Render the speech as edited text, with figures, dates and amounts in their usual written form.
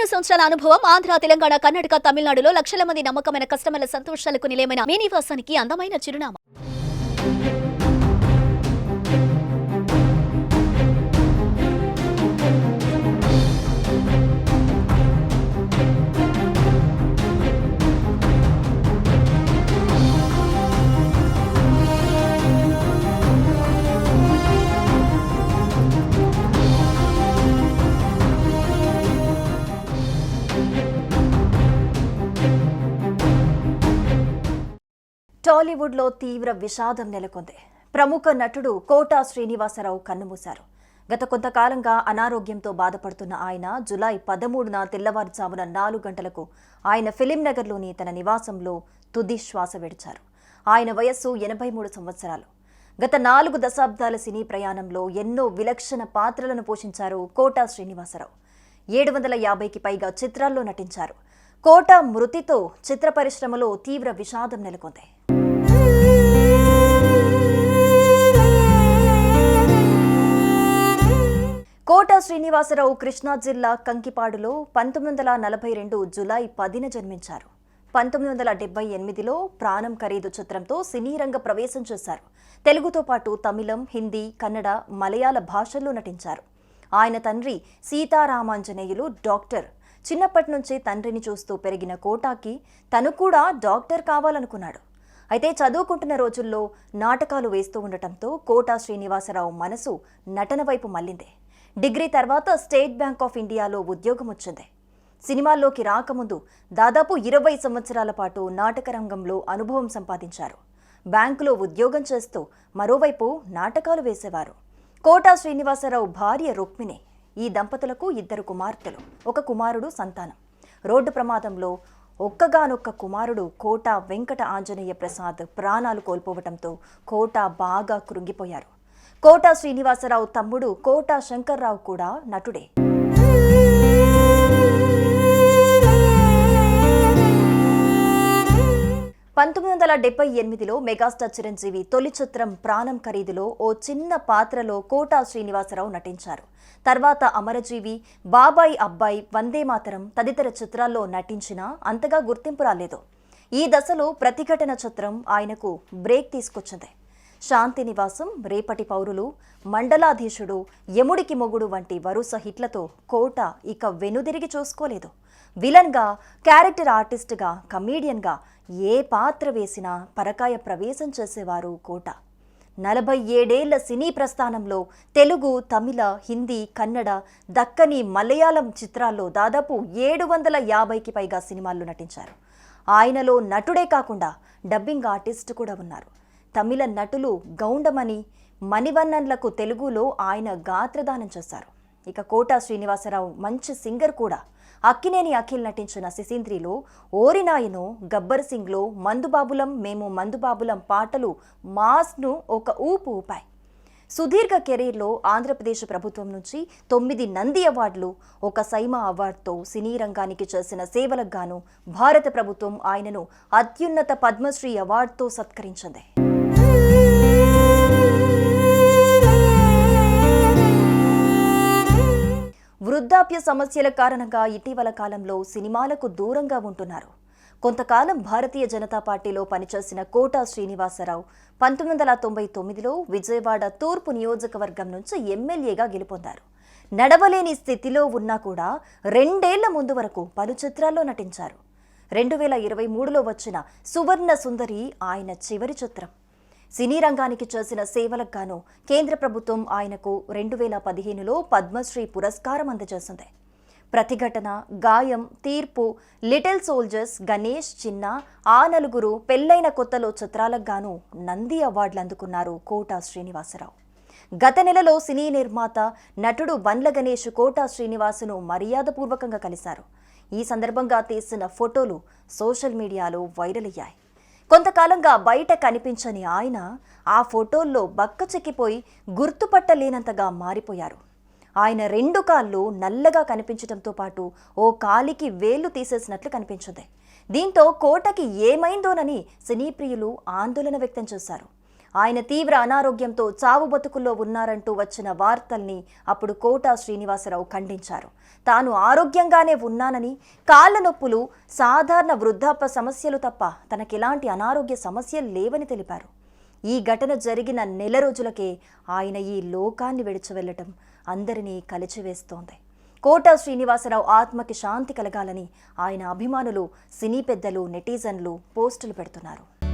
15 సంవత్సరాల అనుభవం ఆంధ్ర, తెలంగాణ, కర్ణాటక, తమిళనాడులో లక్షల మంది నమ్మకమైన కస్టమర్ల సంతోషాలకు నిలయమైన మీ నివాసానికి అందమైన చిరునామా. టాలీవుడ్లో తీవ్ర విషాదం నెలకొంది. ప్రముఖ నటుడు కోటా శ్రీనివాసరావు కన్నుమూశారు. గత కొంతకాలంగా అనారోగ్యంతో బాధపడుతున్న ఆయన జూలై 13న తెల్లవారుజామున 4 గంటలకు ఆయన ఫిలిం నగర్లోని తన నివాసంలో తుది శ్వాస విడిచారు. ఆయన వయస్సు 83 సంవత్సరాలు. గత 4 దశాబ్దాల సినీ ప్రయాణంలో ఎన్నో విలక్షణ పాత్రలను పోషించారు కోటా శ్రీనివాసరావు. 750కి పైగా చిత్రాల్లో నటించారు. కోటా మృతితో చిత్ర పరిశ్రమలో తీవ్ర విషాదం నెలకొంది. కోటా శ్రీనివాసరావు కృష్ణా జిల్లా కంకిపాడులో 1942 జూలై 10న జన్మించారు. 1978లో ప్రాణం ఖరీదు చిత్రంతో సినీ రంగ ప్రవేశం చేశారు. తెలుగుతో పాటు తమిళం, హిందీ, కన్నడ, మలయాళ భాషల్లో నటించారు. ఆయన తండ్రి సీతారామాంజనేయులు డాక్టర్. చిన్నప్పటి నుంచి తండ్రిని చూస్తూ పెరిగిన కోటాకి తను కూడా డాక్టర్ కావాలనుకున్నాడు. అయితే చదువుకుంటున్న రోజుల్లో నాటకాలు వేస్తూ ఉండటంతో కోటా శ్రీనివాసరావు మనసు నటన వైపు మళ్లింది. డిగ్రీ తర్వాత స్టేట్ బ్యాంక్ ఆఫ్ ఇండియాలో ఉద్యోగం వచ్చింది. సినిమాల్లోకి రాకముందు దాదాపు 20 సంవత్సరాల పాటు నాటక రంగంలో అనుభవం సంపాదించారు. బ్యాంకులో ఉద్యోగం చేస్తూ మరోవైపు నాటకాలు వేసేవారు. కోటా శ్రీనివాసరావు భార్య రుక్మిణి. ఈ దంపతులకు 2 కుమార్తెలు, 1 కుమారుడు సంతానం. రోడ్డు ప్రమాదంలో ఒక్కగానొక్క కుమారుడు కోటా వెంకట ఆంజనేయ ప్రసాద్ ప్రాణాలు కోల్పోవటంతో కోటా బాగా కృంగిపోయారు. కోటా శ్రీనివాసరావు తమ్ముడు కోటా శంకర్రావు కూడా నటుడే. 1978లో మెగాస్టార్ చిరంజీవి తొలి చిత్రం ప్రాణం ఖరీదులో ఓ చిన్న పాత్రలో కోటా శ్రీనివాసరావు నటించారు. తర్వాత అమరజీవి, బాబాయ్ అబ్బాయి, వందే మాతరం తదితర చిత్రాల్లో నటించినా అంతగా గుర్తింపు రాలేదు. ఈ దశలో ప్రతిఘటన చిత్రం ఆయనకు బ్రేక్ తీసుకొచ్చింది. శాంతి నివాసం, రేపటి పౌరులు, మండలాధీశుడు, యముడికి మొగుడు వంటి వరుస హిట్లతో కోటా ఇక వెనుదిరిగి చూసుకోలేదు. విలన్గా, క్యారెక్టర్ ఆర్టిస్ట్గా, కమీడియన్గా ఏ పాత్ర వేసినా పరకాయ ప్రవేశం చేసేవారు కోటా. 47 ఏళ్ల సినీ ప్రస్థానంలో తెలుగు, తమిళ, హిందీ, కన్నడ, దక్కని, మలయాళం చిత్రాల్లో దాదాపు 750కి పైగా సినిమాల్లో నటించారు. ఆయనలో నటుడే కాకుండా డబ్బింగ్ ఆర్టిస్ట్ కూడా ఉన్నారు. తమిళ నటులు గౌండమణి, మణివన్నన్లకు తెలుగులో ఆయన గాత్రదానం చేశారు. ఇక కోటా శ్రీనివాసరావు మంచి సింగర్ కూడా. అక్కినేని అఖిల్ నటించిన సిసింద్రిలో, ఓరినాయను, గబ్బర్ సింగ్లో మందుబాబులం మేము మందుబాబులం పాటలు మాస్ను ఒక ఊపు ఊపాయి. సుదీర్ఘ కెరీర్లో ఆంధ్రప్రదేశ్ ప్రభుత్వం నుంచి 9 నంది అవార్డులు, 1 సైమా అవార్డుతో సినీ రంగానికి చేసిన సేవలకు గాను భారత ప్రభుత్వం ఆయనను అత్యున్నత పద్మశ్రీ అవార్డుతో సత్కరించింది. వృద్ధాప్య సమస్యల కారణంగా ఇటీవల కాలంలో సినిమాలకు దూరంగా ఉంటున్నారు. కొంతకాలం భారతీయ జనతా పార్టీలో పనిచేసిన కోటా శ్రీనివాసరావు 1999లో విజయవాడ తూర్పు నియోజకవర్గం నుంచి ఎమ్మెల్యేగా గెలుపొందారు. నడవలేని స్థితిలో ఉన్నా కూడా 2 ఏళ్ల ముందు వరకు పలు చిత్రాల్లో నటించారు. 2023లో వచ్చిన సువర్ణ సుందరి ఆయన చివరి చిత్రం. సినీ రంగానికి చేసిన సేవలకు గాను కేంద్ర ప్రభుత్వం ఆయనకు 2015లో పద్మశ్రీ పురస్కారం అందజేసింది. ప్రతిఘటన, గాయం, తీర్పు, లిటిల్ సోల్జర్స్, గణేష్, చిన్న, ఆ నలుగురు, పెళ్లైన కొత్తలో చిత్రాలకు గాను నంది అవార్డులు అందుకున్నారు కోటా శ్రీనివాసరావు. గత నెలలో సినీ నిర్మాత, నటుడు బండ్ల గణేష్ కోటా శ్రీనివాసును మర్యాదపూర్వకంగా కలిశారు. ఈ సందర్భంగా తీసిన ఫోటోలు సోషల్ మీడియాలో వైరల్ అయ్యాయి. కొంతకాలంగా బయట కనిపించని ఆయన ఆ ఫోటోల్లో బక్కచిక్కిపోయి గుర్తుపట్టలేనంతగా మారిపోయారు. ఆయన 2 కాళ్ళు నల్లగా కనిపించడంతో పాటు ఓ కాలికి వేళ్లు తీసేసినట్లు కనిపించింది. దీంతో కోటకి ఏమైందోనని సినీ ప్రియులు ఆందోళన వ్యక్తం చేశారు. ఆయన తీవ్ర అనారోగ్యంతో చావు బతుకుల్లో ఉన్నారంటూ వచ్చిన వార్తల్ని అప్పుడు కోటా శ్రీనివాసరావు ఖండించారు. తాను ఆరోగ్యంగానే ఉన్నానని, కాళ్ల నొప్పులు సాధారణ వృద్ధాప్య సమస్యలు తప్ప తనకెలాంటి అనారోగ్య సమస్యలు లేవని తెలిపారు. ఈ ఘటన జరిగిన నెల రోజులకే ఆయన ఈ లోకాన్ని విడిచి వెళ్లటం అందరినీ కలిచివేస్తోంది. కోటా శ్రీనివాసరావు ఆత్మకి శాంతి కలగాలని ఆయన అభిమానులు, సినీ పెద్దలు, నెటిజన్లు పోస్టులు పెడుతున్నారు.